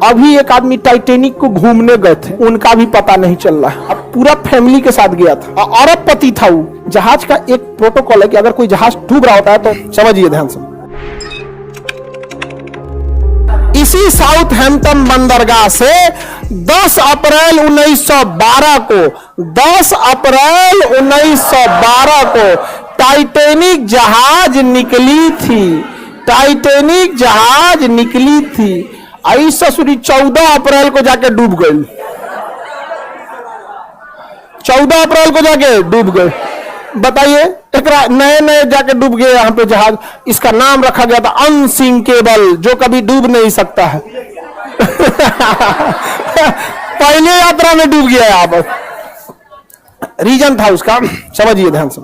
अभी एक आदमी टाइटेनिक को घूमने गए थे, उनका भी पता नहीं चल रहा है। अब पूरा फैमिली के साथ गया था, अरबपति था वो। जहाज का एक प्रोटोकॉल है कि अगर कोई जहाज डूब रहा होता है तो समझिए ध्यान से, इसी साउथहैम्पटन बंदरगाह से 10 अप्रैल 1912 को 10 अप्रैल 1912 को टाइटेनिक जहाज निकली थी। टाइटेनिक जहाज निकली थी। आई ससुरी 14 अप्रैल को जाके डूब गई। 14 अप्रैल को जाके डूब गए। बताइए, एक नए नए जाके डूब गए यहाँ पे जहाज। इसका नाम रखा गया था अनसिंकेबल, जो कभी डूब नहीं सकता है। पहले यात्रा में डूब गया यहाँ पर। रीजन था उसका, समझिए ध्यान से।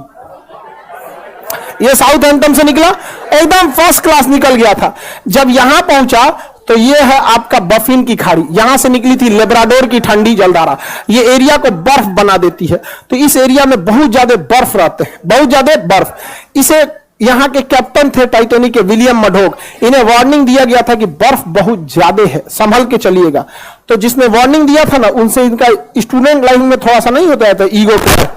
ये साउथहैम्पटन से निकला, एकदम फर्स्ट क्लास निकल गया था। जब यहां पहुंचा तो ये है आपका बफिन की खाड़ी, यहां से निकली थी लेब्राडोर की ठंडी जलधारा। ये एरिया को बर्फ बना देती है, तो इस एरिया में बहुत ज्यादा बर्फ रहते हैं, बहुत ज्यादा बर्फ। इसे यहां के कैप्टन थे टाइटेनिक के, विलियम मडोक, इन्हें वार्निंग दिया गया था कि बर्फ बहुत ज्यादा है, संभल के चलिएगा। तो जिसने वार्निंग दिया था ना, उनसे इनका स्टूडेंट लाइफ में थोड़ा सा नहीं होता था ईगो पे,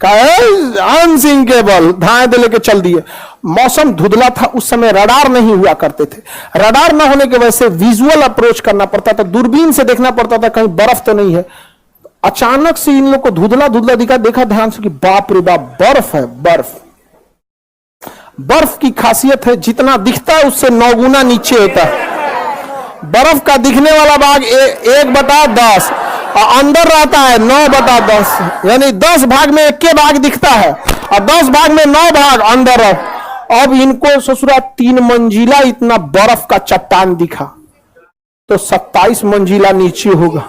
अनसिंकेबल, धाए दे लेके चल दिए। मौसम धुंधला था, उस समय रडार नहीं हुआ करते थे। रडार ना होने की वजह से विजुअल अप्रोच करना पड़ता था, दूरबीन से देखना पड़ता था कहीं बर्फ तो नहीं है। अचानक से इन लोग को धुंधला धुंधला दिखा, देखा ध्यान से कि बाप रे बाप, बर्फ है। बर्फ, बर्फ की खासियत है जितना दिखता है उससे 9 गुना नीचे होता है। बर्फ का दिखने वाला भाग 1/10 और अंदर रहता है 9/10, यानी 10 भाग में 1 भाग दिखता है और 10 भाग में 9 भाग अंदर है। अब इनको ससुरा 3 मंजिला इतना बर्फ का चट्टान दिखा, तो 27 मंजिला नीचे होगा।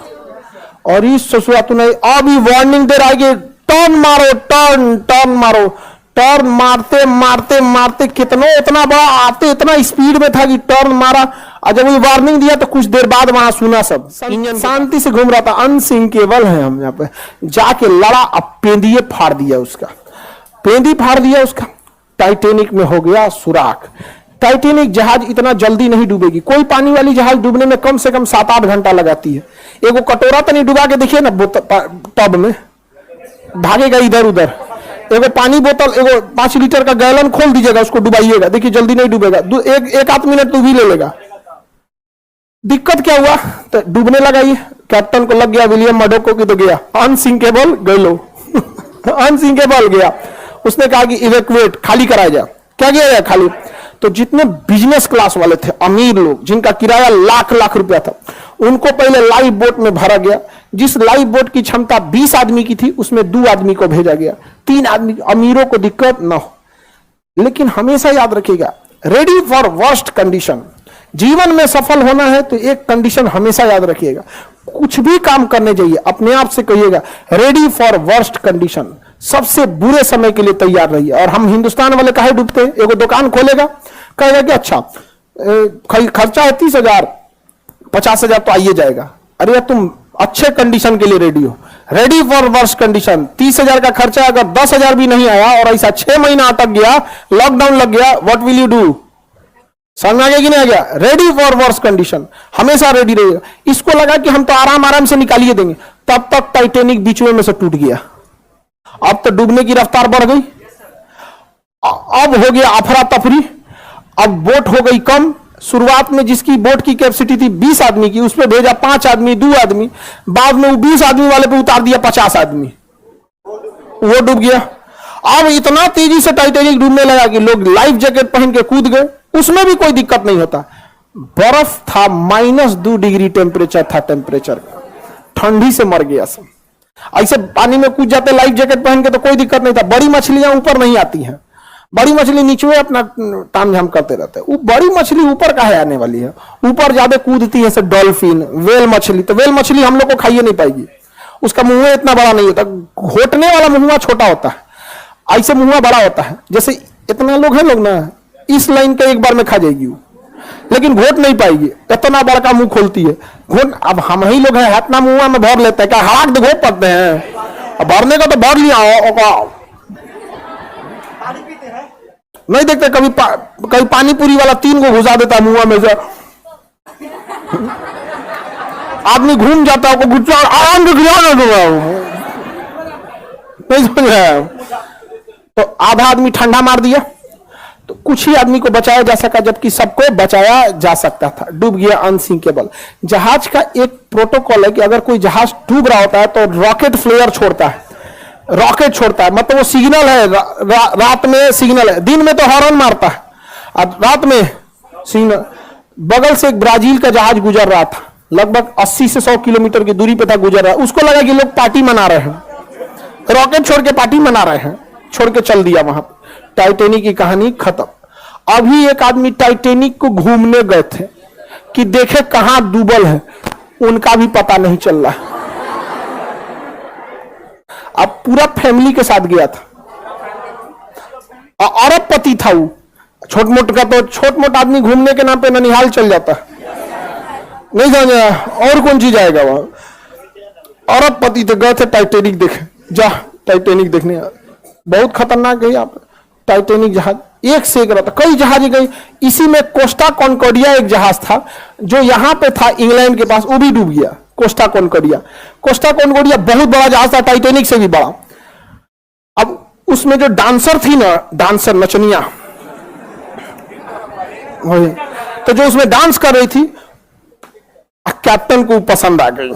और इस ससुरा तो नहीं, अभी वार्निंग दे रहा है कि टर्न मारो, टर्न टर्न मारो। टर्न मारते मारते मारते कितना इतना बड़ा आते इतना स्पीड में था कि टर्न मारा। और जब वो वार्निंग दिया तो कुछ देर बाद वहां सुना सब, इंजन शांति से घूम रहा था। अनसिंकेबल है हम यहाँ पे। जाके लड़ा, अब पेंदिए फाड़ दिया उसका, पेंदी फाड़ दिया उसका। टाइटेनिक में हो गया सुराख। टाइटेनिक जहाज इतना जल्दी नहीं डूबेगी। कोई पानी वाली जहाज डूबने में कम से कम 7-8 घंटा लगाती है। एगो कटोरा तो नहीं डुबा के देखिए ना टब में, भागेगा इधर उधर। एगो पानी बोतल, एगो 5 लीटर का गैलन खोल दीजिएगा, उसको डुबाइएगा, देखिए जल्दी नहीं डूबेगा। एक आध मिनट तो भी ले लेगा। दिक्कत क्या हुआ, तो डूबने लगा। ये कैप्टन को लग गया, विलियम मडोक को तो गया अनसिंकेबल, गलो अनसिंकेबल गया। उसने कहा कि इवैक्यूएट, खाली कराया जाए। क्या किया जाए, खाली। तो जितने बिजनेस क्लास वाले थे, अमीर लोग, जिनका किराया लाख लाख रुपया था, उनको पहले लाइफ बोट में भरा गया। जिस लाइफ बोट की क्षमता 20 आदमी की थी, उसमें 2 आदमी को भेजा गया। 3 आदमी, अमीरों को दिक्कत ना हो। लेकिन हमेशा याद रखिएगा, रेडी फॉर वर्स्ट कंडीशन। जीवन में सफल होना है तो एक कंडीशन हमेशा याद रखिएगा, कुछ भी काम करने जाइए अपने आप से कहिएगा रेडी फॉर वर्स्ट कंडीशन, सबसे बुरे समय के लिए तैयार रहिए। और हम हिंदुस्तान वाले काहे डूबते हैं, एगो दुकान खोलेगा, कहेगा कि अच्छा खर्चा है 30,000, 50,000 तो आइए जाएगा। अरे यार, तुम अच्छे कंडीशन के लिए रेडी हो, रेडी फॉर वर्स्ट कंडीशन। 30,000 का खर्चा अगर 10,000 भी नहीं आया और ऐसा 6 महीना अटक गया, लॉकडाउन लग गया, व्हाट विल यू डू? समझ में आ गया कि नहीं आ गया? रेडी फॉर वर्स्ट कंडीशन, हमेशा रेडी रहिएगा। इसको लगा कि हम तो आराम आराम से निकालिए देंगे, तब तक टाइटेनिक बीच में से टूट गया। अब तो डूबने की रफ्तार बढ़ गई, अब हो गया अफरा तफरी, अब बोट हो गई कम। शुरुआत में जिसकी बोट की कैपेसिटी थी 20 आदमी की, उसमें भेजा 5 आदमी, 2 आदमी। बाद में वो 20 आदमी वाले पे उतार दिया 50 आदमी, वो डूब गया। अब इतना तेजी से टाइटेनिक डूबने लगा कि लोग लाइफ जैकेट पहन के कूद गए, उसमें भी कोई दिक्कत नहीं होता। बर्फ था, -2 डिग्री टेम्परेचर था, टेम्परेचर ठंडी से मर गया सब। ऐसे पानी में कूद जाते लाइफ जैकेट पहन के तो कोई दिक्कत नहीं था। बड़ी मछलियां ऊपर नहीं आती हैं, बड़ी मछली नीचे अपना तामझाम करते रहते हैं। वो बड़ी मछली ऊपर काहे आने वाली है, ऊपर ज्यादा कूदती है, डॉल्फिन, वेल मछली। तो वेल मछली हम लोग को खाइए नहीं पाएगी, उसका मुंह इतना बड़ा नहीं होता, घोटने वाला मुंह छोटा होता है, ऐसे मुंह बड़ा होता है। जैसे इतना लोग हैं, लोग ना इस लाइन का एक बार में खा जाएगी वो, लेकिन घोट नहीं पाएगी, इतना बड़का मुंह खोलती है घोट। अब हम ही लोग हैं, इतना मुंह में भर लेते हैं, क्या हड़ाक दे घोट पड़ते हैं। भरने का तो भर लिया, नहीं देखते कभी पानी पूरी वाला 3 को घुसा देता मुंह में से। आदमी घूम जाता है, गुस्सा आराम से गिरा दूंगा, नहीं समझ रहे हैं? तो आधा आदमी ठंडा मार दिया, तो कुछ ही आदमी को बचाया जा सका, जबकि सबको बचाया जा सकता था। डूब गया अनसिंकेबल। जहाज का एक प्रोटोकॉल है कि अगर कोई जहाज डूब रहा होता है तो रॉकेट फ्लेयर छोड़ता है, रॉकेट छोड़ता है, मतलब वो सिग्नल है, रात में सिग्नल है, दिन में तो हॉर्न मारता है, और रात में सिग्नल। बगल से एक ब्राजील का जहाज गुजर रहा था, लगभग 80 से 100 किलोमीटर की दूरी पे था, गुजर रहा है। उसको लगा कि लोग पार्टी मना रहे हैं, रॉकेट छोड़ के पार्टी मना रहे हैं, छोड़ के चल दिया वहां पे। टाइटैनिक की कहानी खत्म। अभी एक आदमी टाइटैनिक को घूमने गए थे कि देखे कहां डूबल है, उनका भी पता नहीं चल रहा। अब पूरा फैमिली के साथ गया था, और अरबपति था वो। छोट मोट का तो छोट मोट आदमी घूमने के नाम पे ननिहाल चल जाता, नहीं समझा? और कौन चीज आएगा वहां? अरबपति तो गए थे टाइटैनिक देखे। जा टाइटैनिक देखने, बहुत खतरनाक है यहाँ पे टाइटैनिक जहाज, एक से एक रहता, कई जहाज गई। इसी में कोस्टा कॉन्कॉर्डिया एक जहाज था जो यहाँ पे था इंग्लैंड के पास, वो भी डूब गया। कोस्टा कॉन्कॉर्डिया, कोस्टा कॉन्कॉर्डिया बहुत बड़ा जहाज था, टाइटैनिक से भी बड़ा। अब उसमें जो डांसर थी ना, डांसर नचनिया, तो जो उसमें डांस कर रही थी, कैप्टन को पसंद आ गई।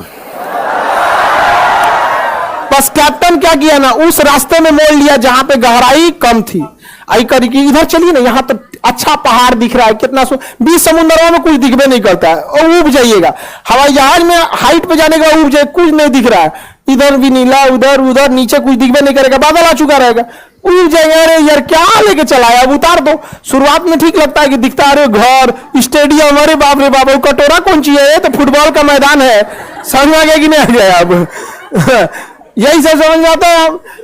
बस कैप्टन क्या किया ना, उस रास्ते में मोड़ लिया जहां पे गहराई कम थी। आई करी कि इधर चलिए ना, यहां तो अच्छा पहाड़ दिख रहा है, कितना बीच समुद्रों में कुछ दिखबे नहीं करता है, और उब जाइएगा। हवाई जहाज में हाइट पे जाने के बाद उब जाए, कुछ नहीं दिख रहा है, इधर भी नीला, उधर उधर, नीचे कुछ दिखबे नहीं करेगा, बादल आ चुका रहेगा, उब जाएगा। अरे यार क्या लेके चला है, अब उतार दो। शुरुआत में ठीक लगता है कि दिखता है, अरे घर, स्टेडियम, अरे बाप रे बाप, कटोरा कौन चीज है, ये तो फुटबॉल का मैदान है, समझ में आ गया कि नहीं आ गया? अब यही सब समझ में आता है।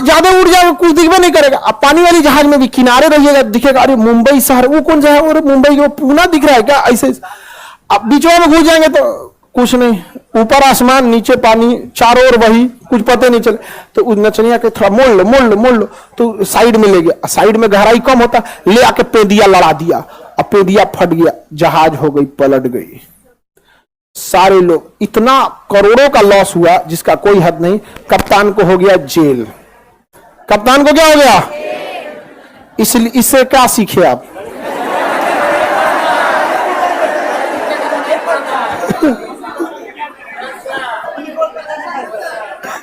ज्यादा उड़ जाए कुछ दिखबे नहीं करेगा। अब पानी वाली जहाज में भी किनारे रहिएगा, दिखेगा अरे मुंबई शहर, वो कौन सा है, अरे मुंबई वो पूना दिख रहा है क्या, ऐसे। अब बीचों में घुस जाएंगे तो कुछ नहीं, ऊपर आसमान, नीचे पानी, चारों ओर वही, कुछ पता नहीं चले। तो उस नचनिया के थोड़ा मोड़ लो मोड़ लो मोड़ लो, तो साइड में ले गया। साइड में गहराई कम होता, ले आके पेदिया लड़ा दिया, अब पेदिया फट गया, जहाज हो गई, पलट गई। सारे लोग, इतना करोड़ों का लॉस हुआ जिसका कोई हद नहीं। कप्तान को हो गया जेल। कप्तान को क्या हो गया? इसलिए इससे क्या सीखे आप?